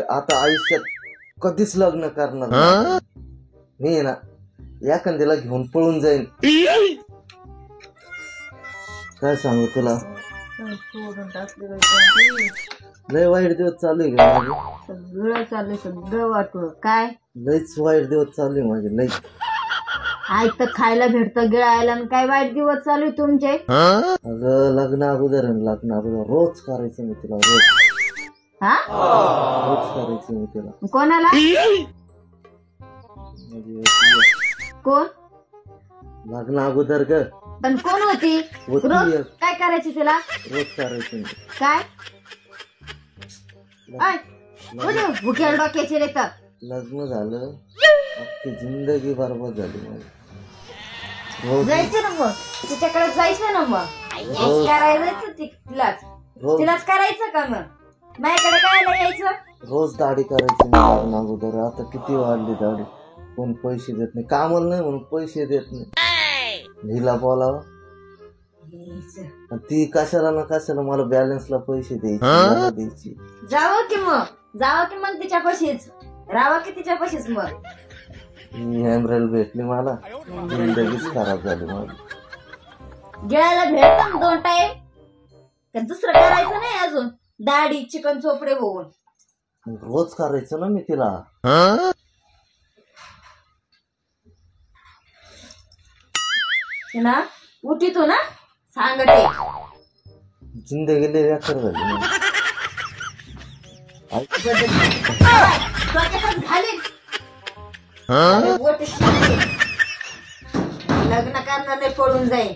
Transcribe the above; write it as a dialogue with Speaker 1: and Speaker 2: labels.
Speaker 1: आता आयुष्यात कधीच लग्न करणार नाही. मी आहे ना एखाद्याला घेऊन पळून जाईन. काय सांगू तुला,
Speaker 2: सोडून टाकले बाई.
Speaker 1: लय वाईट दिवस चालू आहे का माझे.
Speaker 2: सगळं चाललंय, सगळं वाटलं काय.
Speaker 1: लयच वाईट दिवस चालू आहे माझे लय.
Speaker 2: आई तर खायला भेटतं गिळायला, आणि काय वाईट दिवस चालू आहे तुमचे.
Speaker 1: अगं लग्न अगोदर रोज करायचं मी तिला,
Speaker 2: हा
Speaker 1: रोज करायचं मी तिला.
Speaker 2: कोणाला, कोण
Speaker 1: लग्न अगोदर ग
Speaker 2: पण कोण होती.
Speaker 1: होती
Speaker 2: रोज
Speaker 1: एक.
Speaker 2: काय करायची तिला,
Speaker 1: रोज करायचं मी.
Speaker 2: काय भुक्या डोक्याची रे तर.
Speaker 1: लग्न झालं अख्खी जिंदगी बरबाद झाली माझी. रोज
Speaker 2: जायचं ना मग तिच्याकडे, जायचं ना मग करायचं तिलाच,
Speaker 1: रोज
Speaker 2: तिलाच करायचं का मग माझ्याकडे काय यायचं.
Speaker 1: रोज दाढी करायची मी लग्न अगोदर. आता किती वाढली दाढी, कोण पैसे देत नाही, कामाला नाही म्हणून पैसे देत नाही. हिला बोलावं आणि ती कशाला ना कशाला मला बॅलन्सला पैसे द्यायची.
Speaker 2: जावं की मग तिच्यापाशीच राहावं की तिच्यापाशीच. मग
Speaker 1: हॅमरेल भेटली मला, जिंदगीच खराब झाली माझी.
Speaker 2: गिळायला भेटत 2 टाइम, तर दुसरं करायचं नाही अजून. दाढी चिकन चोपडे होऊन
Speaker 1: रोज करायचं ना मी तिला.
Speaker 2: ना उठितो ना सांगते,
Speaker 1: जिंदगी लय बेकार झाली माझी.
Speaker 2: डोक्यातच घालीन. लग्न करणार नाही, पडून जाईल.